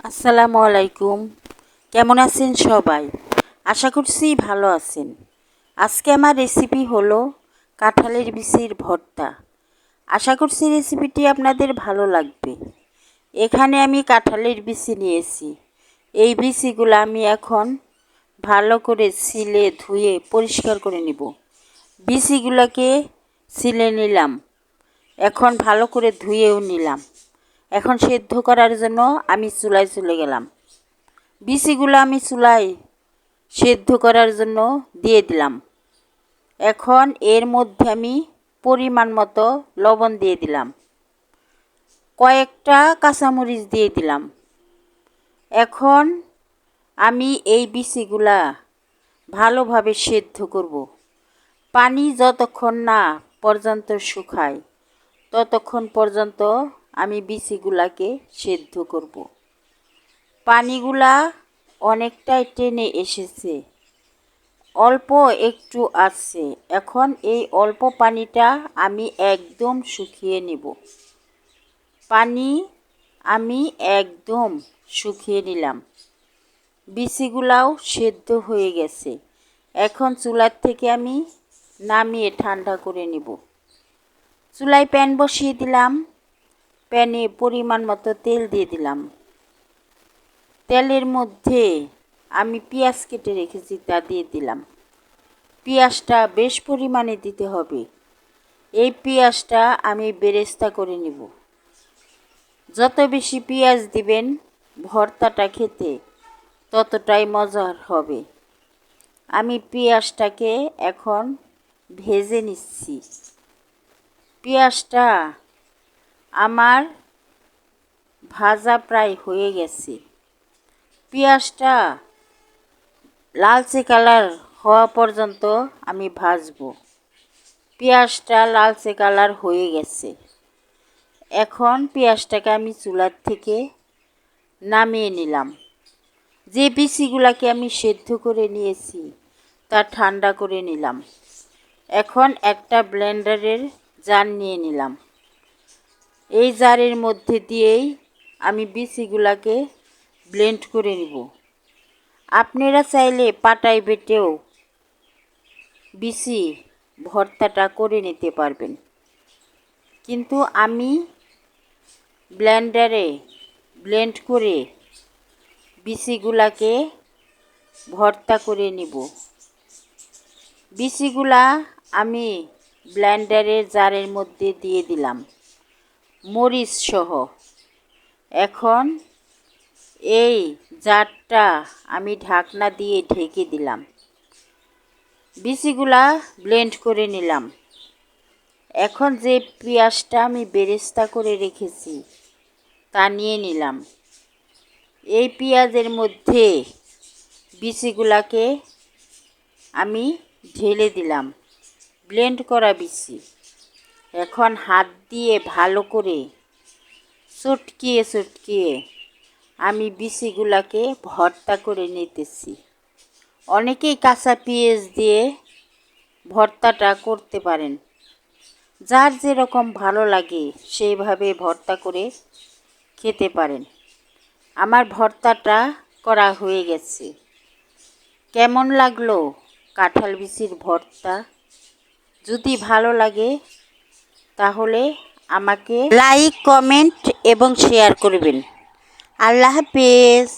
আসসালামু আলাইকুম। কেমন আছেন সবাই? আশা করছি ভালো আছেন। আজকে আমার রেসিপি হলো কাঁঠালের বিচির ভর্তা। আশা করছি রেসিপিটি আপনাদের ভালো লাগবে। এখানে আমি কাঁঠালের বিচি নিয়েছি। এই বিচিগুলো আমি এখন ভালো করে ছিলে ধুয়ে পরিষ্কার করে নিব। বিচিগুলোকে ছিলে নিলাম, এখন ভালো করে ধুয়েও নিলাম। এখন সেদ্ধ করার জন্য আমি চুলায় চলে গেলাম। বিচিগুলো আমি চুলায় সেদ্ধ করার জন্য দিয়ে দিলাম। এখন এর মধ্যে আমি পরিমাণ মতো লবণ দিয়ে দিলাম, কয়েকটা কাঁচামরিচ দিয়ে দিলাম। এখন আমি এই বিচিগুলা ভালোভাবে সেদ্ধ করব। পানি যতক্ষণ না পর্যন্ত শুকায় ততক্ষণ পর্যন্ত আমি বিচিগুলাকে সেদ্ধ করব। পানিগুলা অনেকটাই টেনে এসেছে, অল্প একটু আছে। এখন এই অল্প পানিটা আমি একদম শুকিয়ে নেব। পানি আমি একদম শুকিয়ে নিলাম। বিচিগুলাও সেদ্ধ হয়ে গেছে। এখন চুলার থেকে আমি নামিয়ে ঠান্ডা করে নেব। চুলায় প্যান বসিয়ে দিলাম। প্যানে পরিমাণ মতো তেল দিয়ে দিলাম। তেলের মধ্যে আমি পেঁয়াজ কেটে রেখেছি, তা দিয়ে দিলাম। পেঁয়াজটা বেশ পরিমাণে দিতে হবে। এই পেঁয়াজটা আমি বেরেস্তা করে নিব। যত বেশি পেঁয়াজ দিবেন ভর্তাটা খেতে ততটাই মজার হবে। আমি পেঁয়াজটাকে এখন ভেজে নিচ্ছি। পেঁয়াজটা আমার ভাজা প্রায় হয়ে গেছে। পেঁয়াজটা লালচে কালার হওয়া পর্যন্ত আমি ভাজবো। পেঁয়াজটা লালচে কালার হয়ে গেছে। এখন পেঁয়াজটাকে আমি চুলার থেকে নামিয়ে নিলাম। যে বিচিগুলাকে আমি সেদ্ধ করে নিয়েছি তা ঠান্ডা করে নিলাম। এখন একটা ব্লেন্ডারের জার নিয়ে নিলাম। এই জারের মধ্যে দিয়েই আমি বিচিগুলাকে ব্লেন্ড করে নিব। আপনারা চাইলে পাটায় বেটেও বিচি ভর্তাটা করে নিতে পারবেন, কিন্তু আমি ব্লেন্ডারে ব্লেন্ড করে বিচিগুলাকে ভর্তা করে নিব। বিচিগুলা আমি ব্লেন্ডারের জারের মধ্যে দিয়ে দিলাম মরিচ সহ। এখন এই জারটা আমি ঢাকনা দিয়ে ঢেকে দিলাম। বিচিগুলা ব্লেন্ড করে নিলাম। এখন যে পেঁয়াজটা আমি বেরেস্তা করে রেখেছি তা নিয়ে নিলাম। এই পেঁয়াজের মধ্যে বিচিগুলাকে আমি ঢেলে দিলাম, ব্লেন্ড করা বিচি। এখন হাত দিয়ে ভালো করে চটকিয়ে চটকিয়ে আমি বিচিগুলাকে ভর্তা করে নিতেছি। অনেকেই কাঁচা পেঁয়াজ দিয়ে ভর্তাটা করতে পারেন। যার যেরকম ভালো লাগে সেইভাবে ভর্তা করে খেতে পারেন। আমার ভর্তাটা করা হয়ে গেছে। কেমন লাগলো কাঁঠাল বিচির ভর্তা? যদি ভালো লাগে তাহলে আমাকে লাইক, কমেন্ট এবং শেয়ার করবেন। আল্লাহ হাফেজ।